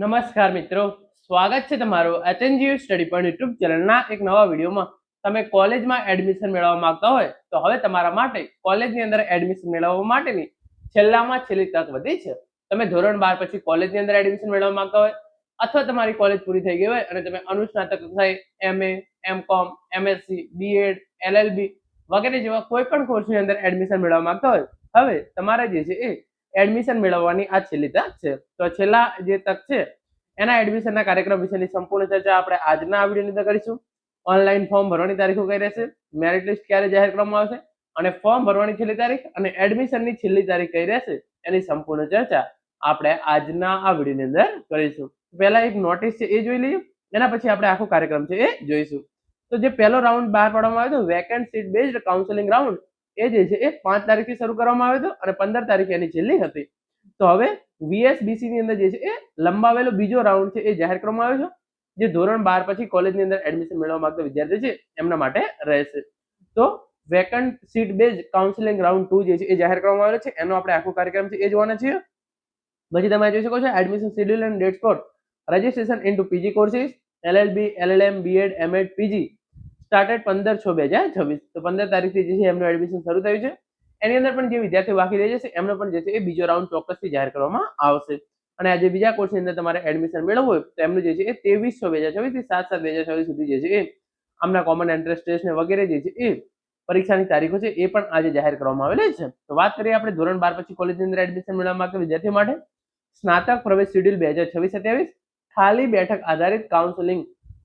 નમસ્કાર મિત્રો, સ્વાગત છે તમારું એચએનજીયુ સ્ટડી પોઈન્ટ યુટ્યુબ ચેનલના એક નવા વિડીયોમાં. તમે કોલેજમાં એડમિશન મેળવવા માંગતા હોય તો હવે તમારા માટે કોલેજની અંદર એડમિશન મેળવવા માટેની છેલ્લામાં છેલ્લી તક વધી છે. તમે ધોરણ 12 પછી કોલેજની અંદર એડમિશન મેળવવા માંગતા હોય અથવા તમારી કોલેજ પૂરી થઈ ગઈ હોય અને તમે અનુસ્નાતક કક્ષાએ MA, MCom, MSc, BEd, LLB વગેરે જેવા કોઈ પણ કોર્સની અંદર એડમિશન મેળવવા માંગતા હોય, હવે તમારે જે છે એ એડમિશન મેળવવાની આ છેલ્લી તક છે. તો છેલ્લા જે તક છે એના એડમિશનના કાર્યક્રમ વિશેની સંપૂર્ણ ચર્ચા આપણે આજના આ વિડીયોની અંદર કરીશું. ઓનલાઈન ફોર્મ ભરવાની તારીખો કઈ રહેશે, મેરિટ લિસ્ટ ક્યારે જાહેર કરવામાં આવશે અને ફોર્મ ભરવાની છેલ્લી તારીખ અને એડમિશનની છેલ્લી તારીખ કઈ રહેશે એની સંપૂર્ણ ચર્ચા આપણે આજના આ વિડીયોની અંદર કરીશું. પહેલા એક નોટિસ છે એ જોઈ લઈએ, એના પછી આપણે આખો કાર્યક્રમ છે એ જોઈશું. તો જે પહેલો રાઉન્ડ બહાર પાડવામાં આવ્યો હતો vacant seat based counselling round, એ જે છે એ 5 તારીખથી શરૂ કરવામાં આવ્યો હતો અને 15 તારીખે એની છેલ્લી હતી. તો હવે VSBC ની અંદર જે છે એ લંબાવેલો બીજો રાઉન્ડ છે એ જાહેર કરવામાં આવ્યો છે, જે ધોરણ 12 પછી કોલેજની અંદર એડમિશન મેળવવા માંગતા વિદ્યાર્થી છે એમના માટે રહેશે. તો vacant seat base counselling round 2 જે છે એ જાહેર કરવામાં આવેલો છે, એનો આપણે આખો કાર્યક્રમ છે એ જોવાના છીએ. પછી તમે જોઈ શકો છો admission schedule and dates for registration into PG courses, LLB, LLM, BEd, MEd, PG started 15/6/2026. તો 15 તારીખથી જે છે એમનું એડમિશન શરૂ થયું છે. એની અંદર પણ જે વિદ્યાર્થીઓ બાકી રહી જશે એમનો પણ જે છે એ બીજો રાઉન્ડ ચોક્કસથી જાહેર કરવામાં આવશે. અને આજે બીજા કોર્સની અંદર તમારે એડમિશન મેળવવું હોય તો એમનું જે છે એ 23/6/2026 થી 7/7/2026 સુધી જે છે એ આમના કોમન એન્ટ્રન્સ ટેસ્ટ ને વગેરે જે છે એ પરીક્ષાની તારીખો છે એ પણ આજે જાહેર કરવામાં આવેલી છે. તો વાત કરીએ આપણે ધોરણ 12 પછી કોલેજની અંદર એડમિશન મેળવવા માંગતા વિદ્યાર્થીઓ માટે સ્નાતક પ્રવેશ શેડ્યુલ 2026-27 ખાલી બેઠક આધારિત કાઉન્સેલિંગ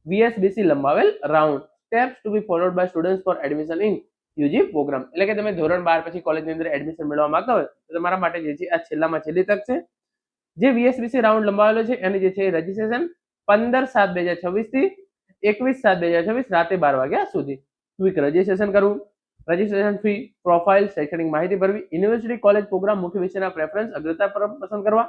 VSBC લંબાવેલ round steps to be followed by students for admission in UG program. એટલે કે તમે ધોરણ 12 પછી કોલેજની અંદર એડમિશન મેળવવા માંગતા હોય તો તમારા માટે જે છે આ છેલ્લામાં છેલ્લી તક છે. જે VSBC રાઉન્ડ લંબાવેલો છે એની જે છે રજીસ્ટ્રેશન 15/7/2026 થી 21/7/2026 રાતે 12 વાગ્યા સુધી ક્વિક રજીસ્ટ્રેશન કરવું. રજીસ્ટ્રેશન ફી, પ્રોફાઇલ, શૈક્ષણિક માહિતી ભરવી, યુનિવર્સિટી કોલેજ પ્રોગ્રામ મુખ્ય વિષયના પ્રેફરન્સ અગ્રતા પર પસંદ કરવા,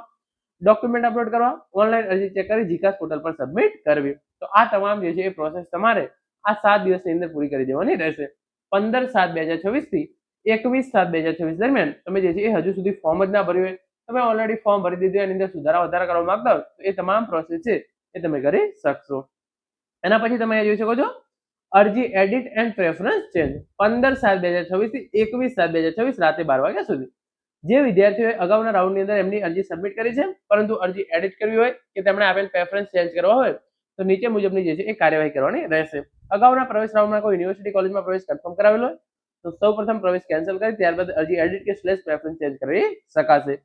ડોક્યુમેન્ટ અપલોડ કરવા, ઓનલાઈન અરજી ચેક કરી જીકાસ પોર્ટલ પર સબમિટ કરવી. તો આ તમામ જે છે એ પ્રોસેસ તમારે આ 7 દિવસની અંદર પૂરી કરી દેવાની રહેશે. 15/7/2026 થી 21/7/2026 દરમિયાન તમે જે છે એ હજુ સુધી ફોર્મ જ ના ભર્યું હોય, તમે ઓલરેડી ફોર્મ ભરી દીધું, એની અંદર સુધારા વધારા કરવા માંગતા હોય તો એ તમામ પ્રોસેસ છે એ તમે કરી શકશો. એના પછી તમે જોઈ શકો છો અરજી એડિટ એન્ડ પ્રેફરન્સ ચેન્જ 15/7/2026 થી 21/7/2026 રાતે 12 વાગ્યા સુધી. જે વિદ્યાર્થીઓએ અગાઉના રાઉન્ડની અંદર એમની અરજી સબમિટ કરી છે પરંતુ અરજી એડિટ કરવી હોય કે તેમણે આપેલ પ્રેફરન્સ ચેન્જ કરવા હોય તો નીચે મુજબની જે છે એ કાર્યવાહી કરવાની રહેશે. અગાઉના પ્રવેશ રાઉન્ડમાં કોઈ યુનિવર્સિટી કોલેજમાં પ્રવેશ કન્ફર્મ કરાવેલો હોય તો સૌપ્રથમ પ્રવેશ કેન્સલ કરી ત્યારબાદ અરજી એડિટ કે સ્લેશ પ્રેફરન્સ ચેન્જ કરી શકાશે.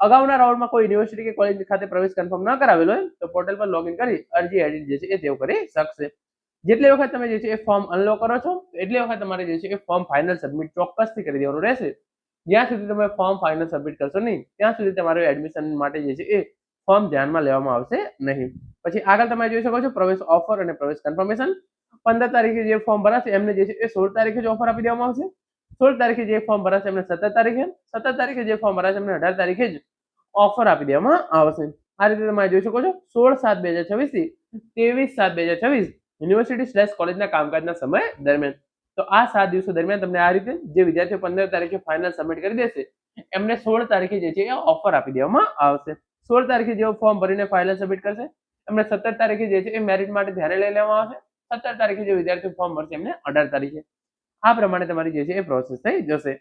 અગાઉના રાઉન્ડમાં કોઈ યુનિવર્સિટી કે કોલેજ ખાતે પ્રવેશ કન્ફર્મ ન કરાવેલો હોય તો પોર્ટલ પર લોગિન કરી અરજી એડિટ જે છે એ તેઓ કરી શકશે. જેટલી વખત તમે જે છે એ ફોર્મ અનલોક કરો છો એટલી વખત તમારે જે છે એ ફોર્મ ફાઇનલ સબમિટ ચોક્કસથી કરી દેવાનું રહેશે. જ્યાં સુધી તમે ફોર્મ ફાઇનલ સબમિટ કરશો નહીં ત્યાં સુધી તમારું એડમિશન માટે જે છે એ ફોર્મ ધ્યાનમાં લેવામાં આવશે નહીં. પછી આગળ તમે જોઈ શકો છો પ્રવેશ ઓફર અને પ્રવેશ કન્ફર્મેશન. 15 તારીખે જે ફોર્મ ભરાશે એમને જે છે એ 16 તારીખે જ ઓફર આપી દેવામાં આવશે. 16 તારીખે જે ફોર્મ ભરાશે એમને 17 તારીખે, 17 તારીખે જે ફોર્મ ભરાશે એમને 18 તારીખે જ ઓફર આપી દેવામાં આવશે. આ રીતે તમે જોઈ શકો છો 16/7/2026 થી 23/7/2026 યુનિવર્સિટી / કોલેજના કામકાજના સમય દરમિયાન. તો આ 7 દિવસો દરમિયાન તમને આ રીતે જે વિદ્યાર્થીઓ 15 તારીખે ફાઇનલ સબમિટ કરી દેશે એમને 16 તારીખે જે છે એ ઓફર આપી દેવામાં આવશે. 16 તારીખે જેઓ ફોર્મ ભરીને ફાઇનલ સબમિટ કરશે એમને 17 તારીખે જે છે એ મેરિટ માટે ધ્યાને લઈ લેવામાં આવશે. 17 તારીખે જે વિદ્યાર્થીઓ ફોર્મ ભરશે એમને 18 તારીખે. આ પ્રમાણે તમારી જે છે એ પ્રોસેસ થઈ જશે.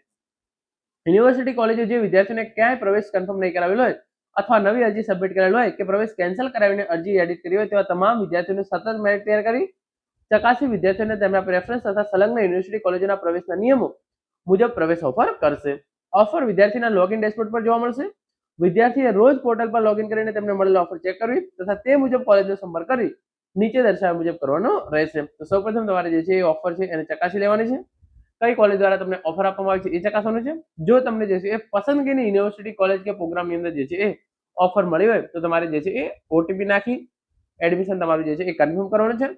યુનિવર્સિટી કોલેજો જે વિદ્યાર્થીઓને ક્યાંય પ્રવેશ કન્ફર્મ નહીં કરાવેલો હોય અથવા નવી અરજી સબમિટ કરેલ હોય કે પ્રવેશ કેન્સલ કરાવીને અરજી એડિટ કરી હોય તેવા તમામ વિદ્યાર્થીઓને સતત મેરિટ તૈયાર કરી ચકાસી વિદ્યાર્થીઓને તેમના પ્રેફરન્સ તથા સંલગ્ન યુનિવર્સિટી કોલેજોના પ્રવેશના નિયમો મુજબ પ્રવેશ ઓફર કરશે. ઓફર વિદ્યાર્થીના લોગિન ડેશબોર્ડ પર જોવા મળશે. વિદ્યાર્થીએ રોજ પોર્ટલ પર લોગિન કરીને તેમને મળેલા ઓફર ચેક કરવી તથા તે મુજબ કોલેજનો સંપર્ક કરી નીચે દર્શાવ્યા મુજબ કરવાનો રહેશે. તો સૌપ્રથમ તમારે જે છે એ ઓફર છે એને ચકાસી લેવાની છે. કઈ કોલેજ દ્વારા તમને ઓફર આપવામાં આવી છે એ ચકાસવાનું છે. જો તમને જે છે એ પસંદગીની યુનિવર્સિટી કોલેજ કે પ્રોગ્રામની અંદર જે છે એ ઓફર મળી હોય તો તમારે જે છે એ OTP નાખી એડમિશન તમારું જે છે એ કન્ફર્મ કરવાનું છે.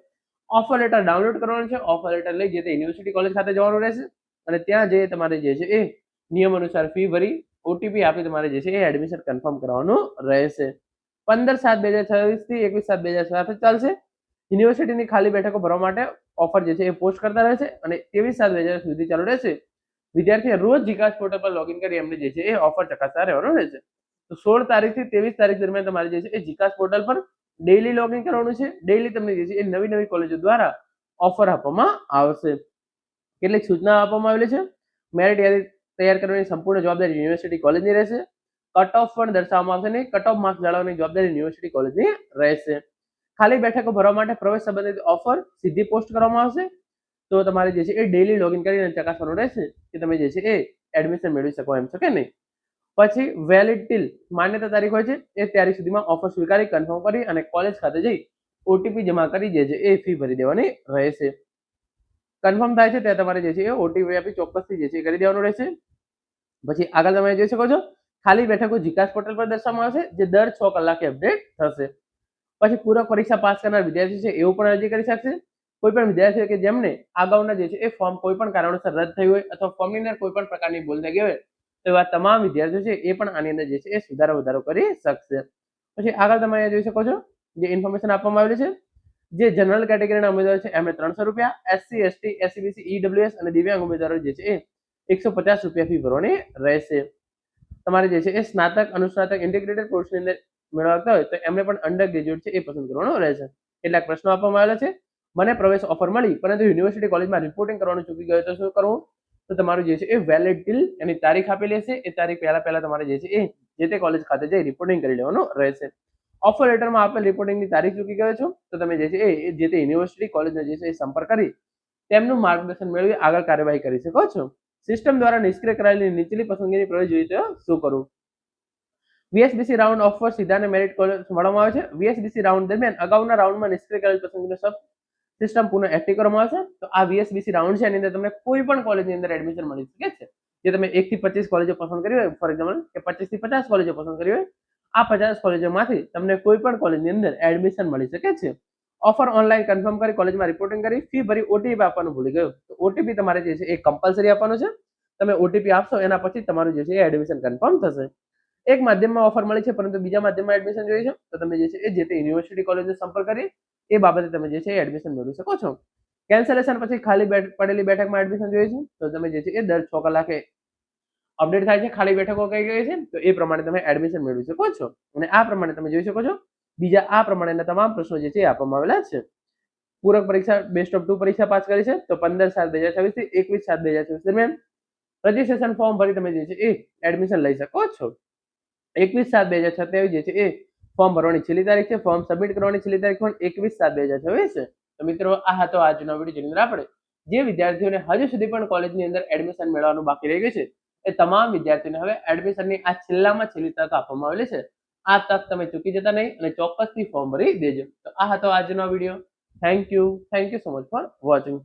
ઓફર લેટર ડાઉનલોડ કરવાનું છે. ઓફર લેટર લઈ જે તે યુનિવર્સિટી કોલેજ ખાતે જવાનું રહેશે અને ત્યાં જઈ તમારે જે છે એ નિયમ અનુસાર ફી ભરી OTP આપી તમારે જે છે એ એડમિશન કન્ફર્મ કરવાનું રહેશે. 15/7/2026 થી 21/7/2027 ચાલશે. યુનિવર્સિટીની ખાલી બેઠકો ભરવા માટે ઓફર જે છે એ પોસ્ટ કરતા રહેશે અને 23/7/2026 સુધી ચાલુ રહેશે. વિદ્યાર્થીએ રોજ જીકાસ પોર્ટલ પર લોગિન કરી એમને જે છે એ ઓફર ચકાસતા રહેવાનું રહેશે. તો 16 તારીખથી 23 તારીખ દરમિયાન તમારે જે છે એ જીકાસ પોર્ટલ પર ડેઈલી લોગિન કરવાનું છે. ડેઈલી તમને જે છે એ નવી નવી કોલેજો દ્વારા ઓફર આપવામાં આવશે. કેટલીક સૂચના આપવામાં આવેલી છે. મેરિટ યાદી તૈયાર કરવાની સંપૂર્ણ જવાબદારી યુનિવર્સિટી કોલેજની રહેશે. કટ ઓફ પણ દર્શાવવામાં આવશે નહીં. કટ ઓફ માર્ક્સ જાળવવાની જવાબદારી યુનિવર્સિટી કોલેજની રહેશે. ખાલી બેઠકો ભરવા માટે પ્રવેશ સંબંધિત ઓફર સીધી પોસ્ટ કરવામાં આવશે. તો તમારે જે છે એ ડેઈલી લોગિન કરીને ચકાસવાનું રહેશે કે તમે જે છે એ એડમિશન મેળવી શકો એમ છો કે નહીં. પછી વેલિડ ટિલ માન્યતા તારીખ હોય છે એ તારીખ સુધીમાં ઓફર સ્વીકારી કન્ફર્મ કરી અને કોલેજ ખાતે જઈ ઓટીપી જમા કરી જે છે એ ફી ભરી દેવાની રહેશે. કન્ફર્મ થાય છે ત્યાં તમારે જે છે એ ઓટીપી આપી ચોક્કસથી જે છે એ કરી દેવાનું રહેશે. પછી આગળ તમે જોઈ શકો છો ખાલી બેઠકો જીકાસ પોર્ટલ પર દર્શાવવામાં આવશે જે દર 6 કલાકે અપડેટ થશે. પછી પૂરક પરીક્ષા પાસ કરનાર વિદ્યાર્થી છે એવું પણ અરજી કરી શકશે. કોઈ પણ વિદ્યાર્થીઓ કે જેમને અગાઉના જે છે એ ફોર્મ કોઈ પણ કારણોસર રદ થયું હોય અથવા ફોર્મની અંદર કોઈ પણ પ્રકારની ભૂલ થઈ ગઈ હોય તો એવા તમામ વિદ્યાર્થીઓ છે એ પણ આની અંદર જે છે એ સુધારો વધારો કરી શકશે. પછી આગળ તમે અહીંયા જોઈ શકો છો જે ઇન્ફોર્મેશન આપવામાં આવેલી છે. જે જનરલ કેટેગરીના ઉમેદવારો છે એમને 300 રૂપિયા, એસસી, એસટી, એસસીબીસી, ઈડબ્લ્યુએસ અને દિવ્યાંગ ઉમેદવારો જે છે એ 150 રૂપિયા ફી ભરવાની રહેશે. તમારે જે છે એ સ્નાતક, અનુસ્નાતક, ઇન્ટિગ્રેટેડ કોર્સની અંદર મેળવતા હોય તો એમને પણ અંડર ગ્રેજ્યુએટ છે એ પસંદ કરવાનો રહેશે. કેટલાક પ્રશ્નો આપવામાં આવેલા છે. મને પ્રવેશ ઓફર મળી પરંતુ યુનિવર્સિટી કોલેજમાં રિપોર્ટિંગ કરવાનું ચૂકી ગયો તો શું કરવું? તો તમારું જે છે એ વેલિડ ટિલ એની તારીખ આપેલી હશે એ તારીખ પહેલા તમારે જે છે એ જે તે કોલેજ ખાતે જઈ રિપોર્ટિંગ કરી લેવાનું રહેશે. ઓફર લેટરમાં આપેલ રિપોર્ટિંગની તારીખ ચૂકી ગયો છો તો તમે જે છે એ જે તે યુનિવર્સિટી કોલેજનો જે છે એ સંપર્ક કરી તેમનું માર્ગદર્શન મેળવી આગળ કાર્યવાહી કરી શકો છો. સિસ્ટમ દ્વારા નિષ્ક્રિય કરાયેલી નીચલી પસંદગીની પ્રવેશ જોઈએ તો શું કરવું? વીએસબીસી રાઉન્ડ ઓફર સીધા અને મેરિટ કોલેજ મળવામાં આવે છે. વીએસબીસી રાઉન્ડ દરમિયાન અગાઉના રાઉન્ડમાં નિષ્ક્રિય કરેલ પસંદગીનો સબ સિસ્ટમ પુનઃ એક્ટિવ કરવામાં આવશે. તો આ વીએસબીસી રાઉન્ડ છે એની અંદર તમને કોઈ પણ કોલેજની અંદર એડમિશન મળી શકે છે. જે તમે 1 થી 25 કોલેજો પસંદ કરી હોય ફોર એક્ઝામ્પલ કે 25 થી 50 કોલેજો પસંદ કરી હોય આ 50 કોલેજોમાંથી તમને કોઈ પણ કોલેજની અંદર એડમિશન મળી શકે છે. ઓફર ઓનલાઈન કન્ફર્મ કરી કોલેજમાં રિપોર્ટિંગ કરી ફી ભરી ઓટીપી આપવાનું ભૂલી ગયો તો ઓટીપી તમારે જે છે એ કમ્પલસરી આપવાનું છે. તમે ઓટીપી આપશો એના પછી તમારું જે છે એ એડમિશન કન્ફર્મ થશે. એક માધ્યમમાં ઓફર મળી છે પરંતુ બીજા માધ્યમમાં એડમિશન જોઈએ છે તો તમે જે છે એ જે તે યુનિવર્સિટી કોલેજનો સંપર્ક કરી એ બાબતે તમે જે છે એ એડમિશન મેળવી શકો છો. કેન્સલેશન પછી ખાલી પડેલી બેઠકમાં એડમિશન જોઈએ છે તો તમે જે છે એ દર 6 કલાકે અપડેટ થાય છે ખાલી બેઠકો કઈ ગઈ છે તો એ પ્રમાણે તમે એડમિશન મેળવી શકો છો. અને આ પ્રમાણે તમે જોઈ શકો છો બીજા આ પ્રમાણેના તમામ પ્રશ્નો જે છે આપવામાં આવેલા છે. પૂરક પરીક્ષા બેસ્ટ ઓફ 2 પરીક્ષા પાસ કરી છે તો 15/7/2026 થી 21/7/2026 દરમિયાન રજીસ્ટ્રેશન ફોર્મ ભરી તમે જે છે એ એડમિશન લઈ શકો છો. 21/7/2027 જે છે એ ફોર્મ ભરવાની છેલ્લી તારીખ છે. ફોર્મ સબમિટ કરવાની છેલ્લી તારીખ પણ 21/7/2026 છે. તો મિત્રો આ હતો આજનો વિડીયો જેની અંદર આપણે જે વિદ્યાર્થીઓને હજુ સુધી પણ કોલેજની અંદર એડમિશન મેળવવાનું બાકી રહી ગયું છે એ તમામ વિદ્યાર્થીઓને હવે એડમિશનની આ છેલ્લામાં છેલ્લી તક આપવામાં આવેલી છે. આ તક તમે ચૂકી જતા નહીં અને ચોક્કસથી ફોર્મ ભરી દેજો. તો આ હતો આજનો video. Thank you so much for watching.